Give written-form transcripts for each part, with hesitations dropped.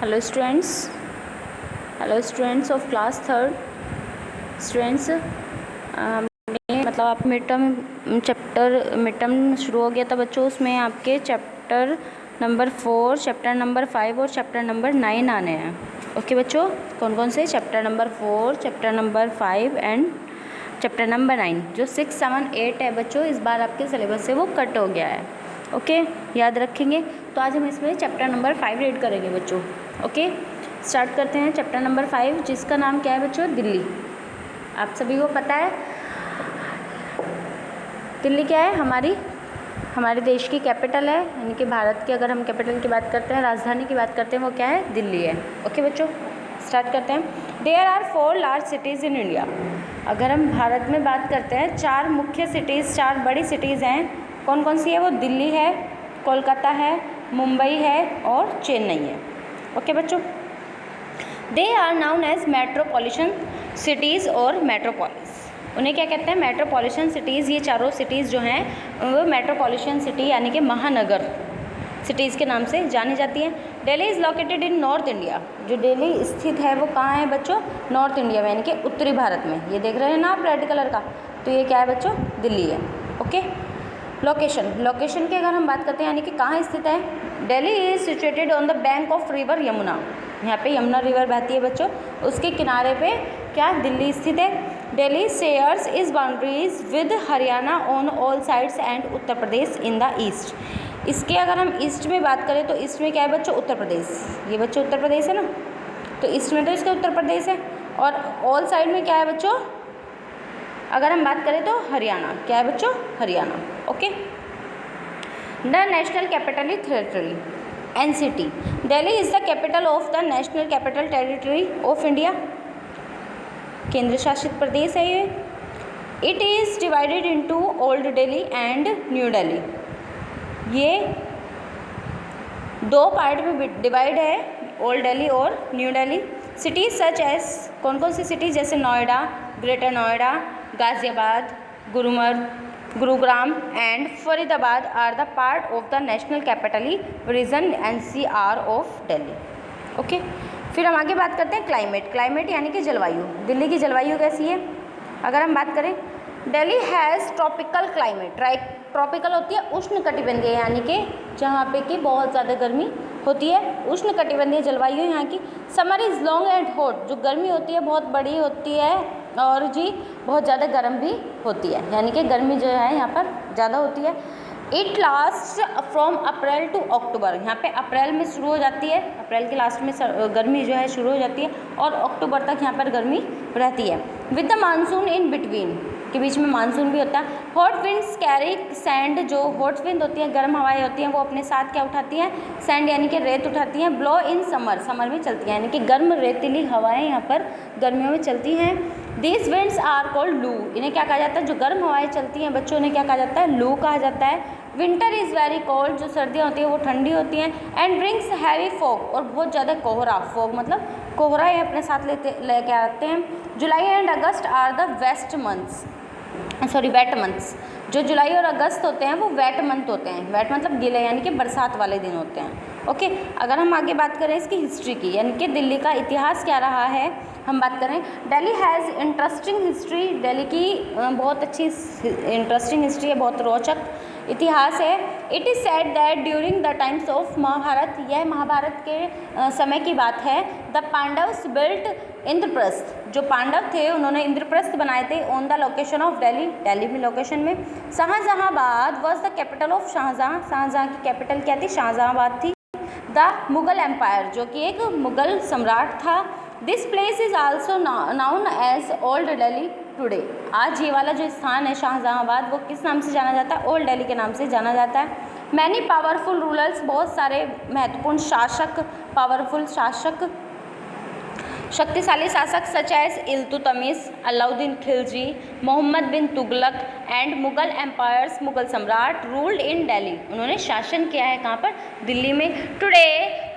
Hello students of class third students, मतलब आप mid term शुरू हो गया था बच्चों। उसमें आपके चैप्टर नंबर 4, चैप्टर नंबर 5 और चैप्टर नंबर 9 आने हैं। ओके बच्चों, कौन कौन से? Chapter number 4, chapter number 5 and chapter number 9। जो 6, 7, 8 है बच्चों, इस बार आपके सिलेबस से वो कट हो गया है। ओके, याद रखेंगे। तो आज हम इसमें चैप्टर नंबर 5 रीड करेंगे बच्चों। ओके, स्टार्ट करते हैं चैप्टर नंबर 5, जिसका नाम क्या है बच्चों? दिल्ली। आप सभी को पता है दिल्ली क्या है? हमारे देश की कैपिटल है, यानी कि भारत की अगर हम कैपिटल की बात करते हैं, राजधानी की बात करते हैं, वो क्या है? दिल्ली है। ओके बच्चों, स्टार्ट करते हैं। There are 4 large cities in India. अगर हम भारत में बात करते हैं, 4 मुख्य सिटीज़, 4 बड़ी सिटीज़ हैं। कौन कौन सी है वो? दिल्ली है, कोलकाता है, मुंबई है और चेन्नई है। ओके बच्चों, they are known as metropolitan cities और मेट्रोपोलिस। उन्हें क्या कहते हैं? Metropolitan cities. ये चारों सिटीज़ जो हैं वो मेट्रोपॉलिटन सिटी यानी कि महानगर सिटीज़ के नाम से जानी जाती हैं। Delhi is located in north India. जो दिल्ली स्थित है वो कहाँ है बच्चों? नॉर्थ इंडिया में, यानी कि उत्तरी भारत में। ये देख रहे हैं ना आप रेड कलर का, तो ये क्या है बच्चों? दिल्ली है। ओके, लोकेशन की अगर हम बात करते हैं, यानी कि कहाँ स्थित है? Delhi is situated on the bank of river Yamuna. यहाँ पे यमुना रिवर बहती है बच्चों, उसके किनारे पे क्या दिल्ली स्थित है। Delhi shares is boundaries with Haryana on all sides and Uttar Pradesh in the east. इसके अगर हम ईस्ट में बात करें तो ईस्ट में क्या है बच्चों? उत्तर प्रदेश। ये बच्चों उत्तर प्रदेश है ना, तो ईस्ट में तो इसका उत्तर प्रदेश है। और ऑल साइड में क्या है बच्चों? अगर हम बात करें तो हरियाणा। क्या है बच्चों? Haryana. Okay, the national capital territory NCT। Delhi is the capital of the national capital territory of India. केंद्र शासित प्रदेश है ये। It is divided into old Delhi and new Delhi. ये 2 पार्ट में डिवाइड है, ओल्ड दिल्ली और new Delhi. Cities such as, कौन कौन सी सिटीज़? जैसे Noida, greater Noida, Ghaziabad, Gurugram and Faridabad are the part of the national capital reason NCR of Delhi. Okay, फिर हम आगे बात करते हैं क्लाइमेट यानी कि जलवायु। दिल्ली की जलवायु कैसी है? अगर हम बात करें, Delhi has tropical climate. Tropical होती है उष्णकटिबंधीय, यानी कि जहाँ पे कि बहुत ज़्यादा गर्मी होती है। उष्णकटिबंधीय जलवायु यहाँ की। Summer is long and hot. जो गर्मी होती है बहुत बड़ी होती है और जी बहुत ज़्यादा गर्म भी होती है, यानी कि गर्मी जो है यहाँ पर ज़्यादा होती है। It last from April to October. यहाँ पे अप्रैल में शुरू हो जाती है, अप्रैल के लास्ट में गर्मी जो है शुरू हो जाती है और अक्टूबर तक यहाँ पर गर्मी रहती है। With the monsoon in between, के बीच में मानसून भी होता है। Hot winds carry sand. जो हॉट विंड होती हैं, गर्म हवाएं होती हैं, वो अपने साथ क्या उठाती हैं? सैंड यानी कि रेत उठाती हैं। ब्लो इन समर में चलती हैं, यानी कि गर्म रेतीली हवाएं यहाँ पर गर्मियों में चलती हैं। दीज विंड्स आर कॉल्ड लू। इन्हें क्या कहा जाता है? जो गर्म हवाएं चलती हैं बच्चों, ने क्या कहा जाता है? लू कहा जाता है। Winter is very cold. जो सर्दियाँ होती हैं वो ठंडी होती हैं। एंड ब्रिंग्स हैवी फॉग, और बहुत ज़्यादा कोहरा। फॉग मतलब कोहरा ये अपने साथ लेके आते हैं। July and August are the wet months. जो जुलाई और अगस्त होते हैं वो वेट मंथ होते हैं। वेट मतलब गीले, यानी कि बरसात वाले दिन होते हैं। ओके, अगर हम आगे बात करें इसकी हिस्ट्री की, यानी कि दिल्ली का इतिहास क्या रहा है, हम बात करें। Delhi has interesting history. Delhi की बहुत अच्छी इंटरेस्टिंग हिस्ट्री है, बहुत रोचक इतिहास है। It is said that during the times of Mahabharata, यह महाभारत के समय की बात है। The Pandavas built Indraprastha. जो पांडव थे उन्होंने इंद्रप्रस्थ बनाए थे on the location of Delhi में लोकेशन में। Shahjahanabad was the capital of Shahjahan. Shahjahan की कैपिटल क्या थी? शाहजहाँबाद थी। द मुगल एम्पायर, जो कि एक मुगल सम्राट था। This place is also known as old Delhi today. आज ये वाला जो स्थान है शाहजहाँबाद, वो किस नाम से जाना जाता है? ओल्ड दिल्ली के नाम से जाना जाता है। मैनी पावरफुल रूलर्स, बहुत सारे महत्वपूर्ण शासक, पावरफुल शासक, शक्तिशाली शासक such as Iltutmish, Alauddin Khilji, Mohammad bin Tughlaq and Mughal empires, Mughal सम्राट रूल्ड इन दिल्ली। उन्होंने शासन किया है कहाँ पर? दिल्ली में। Today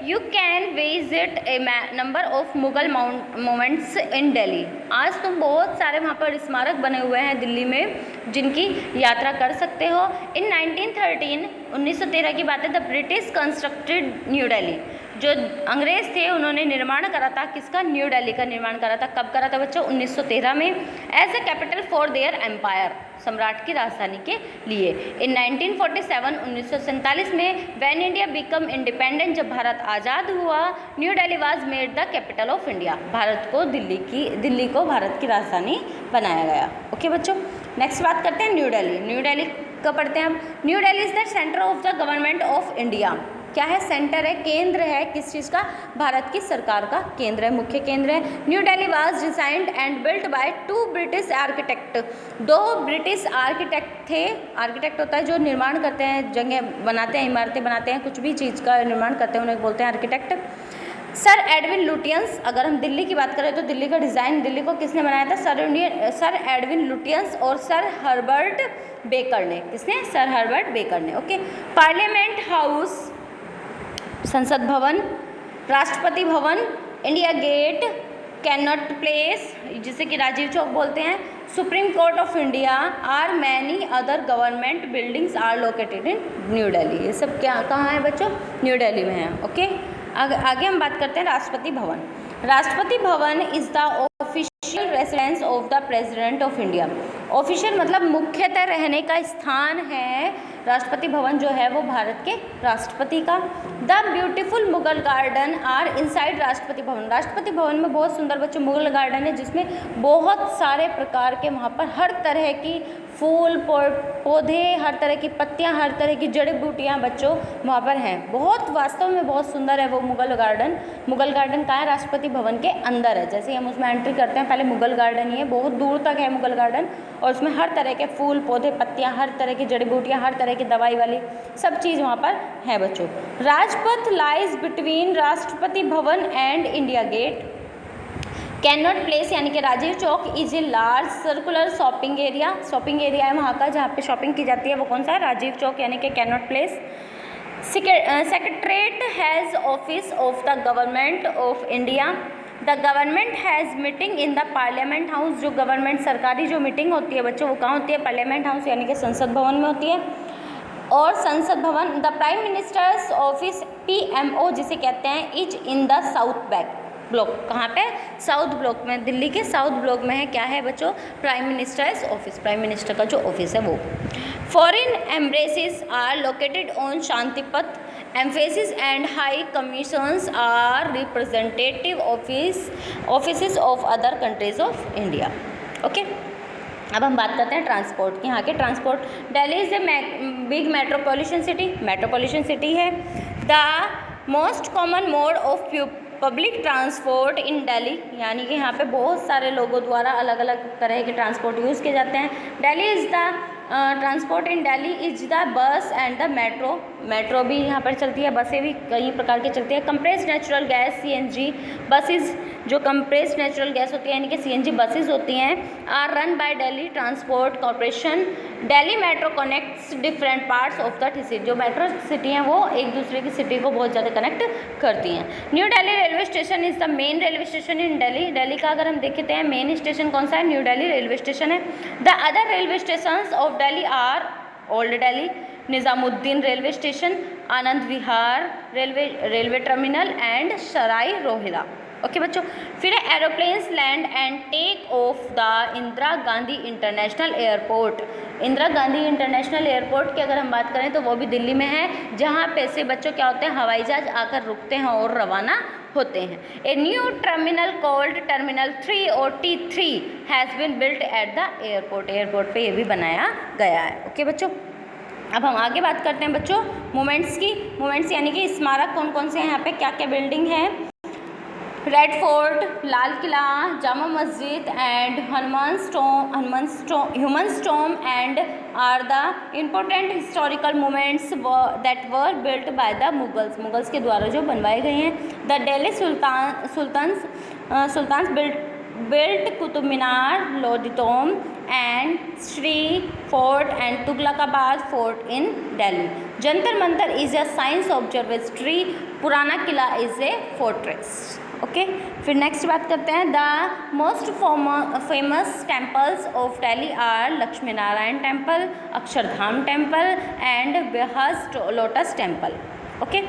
you can visit A number of Mughal moments इन दिल्ली। आज तुम बहुत सारे वहाँ पर स्मारक बने हुए हैं दिल्ली में, जिनकी यात्रा कर सकते हो। इन 1913 की बात है, the British constructed new Delhi. जो अंग्रेज़ थे उन्होंने निर्माण करा था किसका, न्यू दिल्ली का निर्माण करा था। कब करा था बच्चों, 1913 में, as a capital for their empire, सम्राट की राजधानी के लिए। इन 1947 1947 में व्हेन इंडिया बिकम इंडिपेंडेंट, जब भारत आज़ाद हुआ, new Delhi was made the capital of India, Bharat को दिल्ली को भारत की राजधानी बनाया गया। ओके बच्चों, नेक्स्ट बात करते हैं न्यू दिल्ली। न्यू दिल्ली का पढ़ते हैं हम। New Delhi is the centre of the government of India. क्या है, सेंटर है, केंद्र है, किस चीज़ का, भारत की सरकार का केंद्र है, मुख्य केंद्र है। New Delhi was designed and built by 2 British architect, 2 British architect थे। आर्किटेक्ट होता है जो निर्माण करते हैं, जगह बनाते हैं, इमारतें बनाते हैं, कुछ भी चीज़ का निर्माण करते हैं, उन्हें बोलते हैं आर्किटेक्ट। सर एडविन लुटियंस, अगर हम दिल्ली की बात करें तो दिल्ली का डिज़ाइन, दिल्ली को किसने बनाया था, सर एडविन लुटियंस और सर हर्बर्ट बेकर ने। किसने, सर हर्बर्ट बेकर ने। ओके, पार्लियामेंट हाउस, संसद भवन, Rashtrapati Bhavan, India Gate, Connaught place जिसे कि राजीव चौक बोलते हैं, supreme court of India are many other government buildings are located in new Delhi. ये सब क्या कहाँ है बच्चों, न्यू दिल्ली में है। ओके, आगे हम बात करते हैं राष्ट्रपति Bhavan. Rashtrapati Bhavan is the official residence of the president of India. Official मतलब मुख्यतः रहने का स्थान है राष्ट्रपति भवन जो है वो भारत के राष्ट्रपति का। The beautiful Mughal garden are inside Rashtrapati Bhavan. Rashtrapati Bhavan में बहुत सुंदर बच्चों मुगल गार्डन है जिसमें बहुत सारे प्रकार के वहाँ पर हर तरह की फूल पौधे, हर तरह की पत्तियाँ, हर तरह की जड़ी बूटियाँ बच्चों वहाँ पर हैं। बहुत वास्तव में बहुत सुंदर है वो मुगल गार्डन। मुगल गार्डन कहाँ है, राष्ट्रपति भवन के अंदर है। जैसे ही हम उसमें एंट्री करते हैं पहले मुगल गार्डन ही है, बहुत दूर तक है मुगल गार्डन, और उसमें हर तरह के फूल पौधे पत्तियाँ, हर तरह की जड़ी बूटियाँ, हर तरह की दवाई वाली सब चीज़ वहाँ पर है बच्चों। Rajpath lies between Rashtrapati Bhavan and India Gate. Connaught Place यानी कि Rajiv Chowk is a large circular shopping area. Shopping area है वहाँ का जहाँ पे शॉपिंग की जाती है, वो कौन सा है, राजीव चौक यानी कि cannot place. Secretariat has office of the government of India. The government has meeting in the parliament house. जो गवर्नमेंट सरकारी जो मीटिंग होती है बच्चों वो कहाँ होती है, पार्लियामेंट हाउस यानी कि संसद भवन में होती है। और संसद भवन, the prime minister's office PMO जिसे कहते हैं, is in the south block. कहाँ पे, साउथ ब्लॉक में, दिल्ली के साउथ ब्लॉक में है। क्या है बच्चों, prime minister's office, prime minister का जो ऑफिस है वो। Foreign embassies are located on Shantipath. Embassies and high commissions are representative office of other countries of India. Okay, अब हम बात करते हैं ट्रांसपोर्ट की। यहाँ के transport, Delhi is a big metropolitan city है। The most common mode of public transport in Delhi, यानी कि यहाँ पे बहुत सारे लोगों द्वारा अलग अलग तरह के ट्रांसपोर्ट यूज़ किए जाते हैं। Delhi is the transport in Delhi is the bus and the metro भी यहाँ पर चलती है, बसें भी कई प्रकार की चलती है। Compressed natural gas CNG buses, जो कंप्रेस्ड नेचुरल गैस होती है यानी कि CNG बसेस होती हैं, are run by Delhi transport corporation. Delhi metro connects different parts of the city. जो मेट्रो सिटी हैं वो एक दूसरे की सिटी को बहुत ज़्यादा कनेक्ट करती हैं। New Delhi railway station is the main railway station इन दिल्ली का अगर हम देखते हैं मेन स्टेशन कौन सा है, न्यू दिल्ली रेलवे स्टेशन है। The other railway station of Delhi are old Delhi, Nizamuddin railway station, Anand Vihar railway terminal and Sarai Rohilla. Okay बच्चों, फिर aeroplanes land and take off the Indira Gandhi international airport. Indira Gandhi international airport की अगर हम बात करें तो वो भी दिल्ली में है, जहाँ पे से बच्चों क्या होते हैं, हवाई जहाज आकर रुकते हैं और रवाना होते हैं। A new terminal called terminal 3 और T3 has been built at the airport पे ये भी बनाया गया है। ओके बच्चों, अब हम आगे बात करते हैं बच्चों मोमेंट्स की। मोमेंट्स यानी कि स्मारक कौन कौन से हैं, यहाँ पे क्या क्या बिल्डिंग है। रेड फोर्ट, लाल किला, जामा मस्जिद एंड ह्यूमन स्टोम and are the important historical moments that were built by the Mughals के द्वारा जो बनवाए गए हैं। The Delhi sultans built Qutub Minar, Lodhi tomb and Siri fort and Tughlakabad fort in Delhi. Jantar Mantar is a science observatory, Purana Qila is a fortress. Okay, फिर नेक्स्ट बात करते हैं। The most famous temples of Delhi are Lakshmi Narayan Temple, Akshardham Temple and बेहस्ट लोटस टेम्पल। ओके,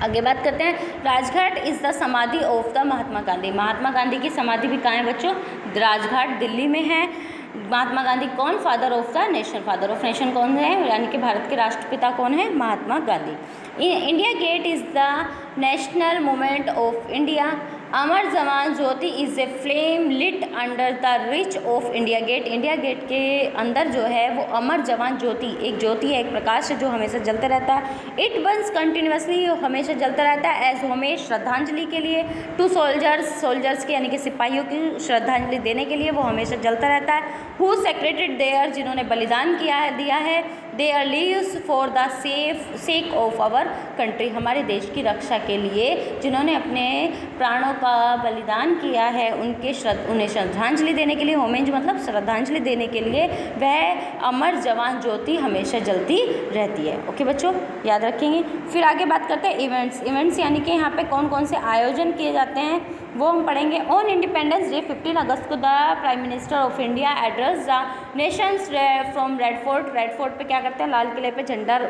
आगे बात करते हैं, Rajghat is the samadhi of the Mahatma Gandhi. Mahatma Gandhi की समाधि भी कहाँ है बच्चों? राजघाट दिल्ली में है। महात्मा गांधी कौन? Father of the nation. Father of nation कौन है? यानी कि भारत के राष्ट्रपिता कौन है? Mahatma Gandhi. India Gate is the national monument of India. Amar Jawan Jyoti is a flame lit under the arch of India Gate. India Gate के अंदर जो है वो अमर जवान ज्योति, एक ज्योति है, एक प्रकाश है जो हमेशा जलता रहता है। इट बर्न्स कंटिन्यूसली, हमेशा जलता रहता है। एज होमेज, श्रद्धांजलि के लिए। टू सोल्जर्स के यानी कि सिपाहियों की श्रद्धांजलि देने के लिए वो हमेशा जलता रहता है। हु सेक्रेटेड देयर, जिन्होंने बलिदान दिया है। Their lives for the sake of our country, हमारे देश की रक्षा के लिए जिन्होंने अपने प्राणों का बलिदान किया है, उन्हें श्रद्धांजलि देने के लिए, होमेज मतलब श्रद्धांजलि देने के लिए वह अमर जवान ज्योति हमेशा जलती रहती है। ओके बच्चों, याद रखेंगे। फिर आगे बात करते हैं इवेंट्स यानी कि यहाँ पे कौन कौन से आयोजन किए जाते हैं वो हम पढ़ेंगे। ऑन इंडिपेंडेंस डे 15 अगस्त को the prime minister of India address the Nations from red fort पे क्या करते हैं? लाल किले पे झंडा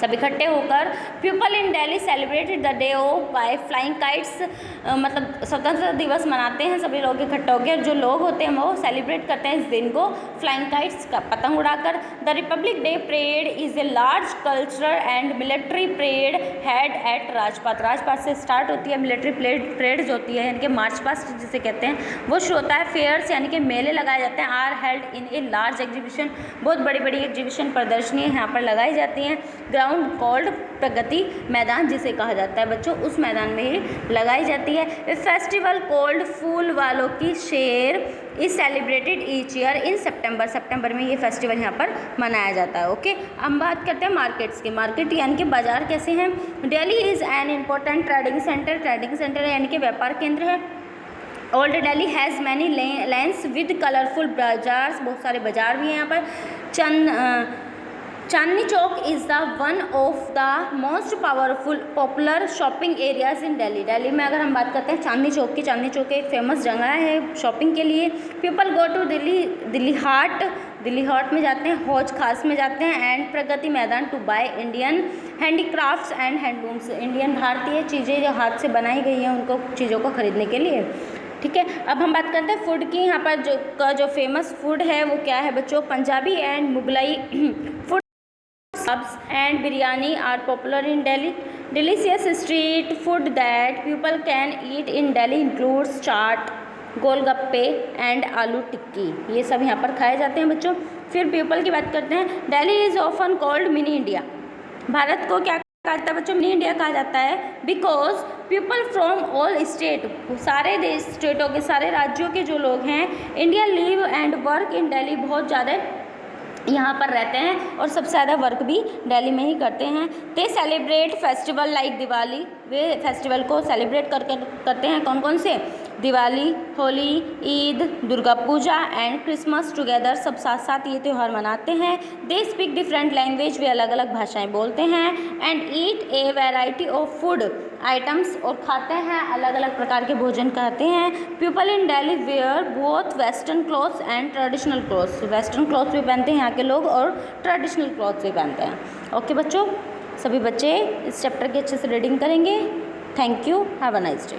सब इकट्ठे होकर people in Delhi celebrated the day of by flying kites, मतलब स्वतंत्रता दिवस मनाते हैं सभी लोग इकट्ठे होकर। जो लोग होते हैं वो सेलिब्रेट करते हैं इस दिन को फ्लाइंग काइट्स का पतंग उड़ाकर। The Republic Day parade is a large cultural and military parade held at Rajpath से स्टार्ट होती है। मिलिट्री परेड जो होती है यानी कि मार्च पास्ट जिसे कहते हैं वो शुरू होता है। फेयर्स यानी कि मेले लगाए जाते हैं। Are held in a large exhibition, बहुत बड़ी बड़ी एग्जीबिशन प्रदर्शनी यहाँ पर लगाई जाती हैं। ग्राउंड कॉल्ड प्रगति मैदान जिसे कहा जाता है बच्चों, उस मैदान में ही लगाई जाती है। Festival called fool Walon Ki Sair is celebrated each year in September में ये फेस्टिवल यहाँ पर मनाया जाता है। ओके, हम बात करते हैं मार्केट्स की। मार्केट यानी कि बाजार कैसे हैं? Delhi is an important trading centre यानी कि व्यापार केंद्र है। Old Delhi has many lanes with colourful bazaars, बहुत सारे बाजार भी हैं यहाँ पर। Chandni Chowk is the one of the most popular shopping areas in Delhi में अगर हम बात करते हैं चांदनी चौक एक फेमस जगह है शॉपिंग के लिए। पीपल गो टू दिल्ली हाट में जाते हैं, हौज खास में जाते हैं and Pragati Maidan to buy Indian handicrafts and handlooms, Indian भारतीय चीज़ें जो हाथ से बनाई गई हैं उनको चीज़ों को खरीदने के लिए। ठीक है, अब हम बात करते हैं फूड की। यहाँ पर जो फेमस फूड है वो क्या है बच्चों? Punjabi and Mughlai food and biryani are popular in Delhi. Delicious street food that people can eat in Delhi includes chaat, golgappe and आलू टिक्की, ये सब यहाँ पर खाए जाते हैं बच्चों। फिर पीपल की बात करते हैं। Delhi is often called mini India, Bharat को क्या कहा जाता है बच्चों? मिनी इंडिया कहा जाता है। Because people from all state, सारे देश स्टेटों के सारे राज्यों के जो लोग हैं India live and work in Delhi, बहुत ज़्यादा यहाँ पर रहते हैं और सबसे ज़्यादा वर्क भी दिल्ली में ही करते हैं। दे सेलिब्रेट फेस्टिवल लाइक दिवाली, वे फेस्टिवल को सेलिब्रेट करते हैं कौन कौन से? Diwali, Holi, Eid, Durga Puja and Christmas together, सब साथ साथ ये त्यौहार मनाते हैं। दे स्पीक डिफरेंट लैंग्वेज, वे अलग अलग भाषाएं बोलते हैं। And eat A variety of food items, और खाते हैं अलग अलग प्रकार के भोजन खाते हैं। People in Delhi wear both western clothes and traditional clothes, western clothes भी पहनते हैं यहाँ के लोग और ट्रेडिशनल क्लॉथ्स भी पहनते हैं। ओके बच्चों, सभी बच्चे इस चैप्टर की अच्छे से रीडिंग करेंगे। Thank you, have a nice day.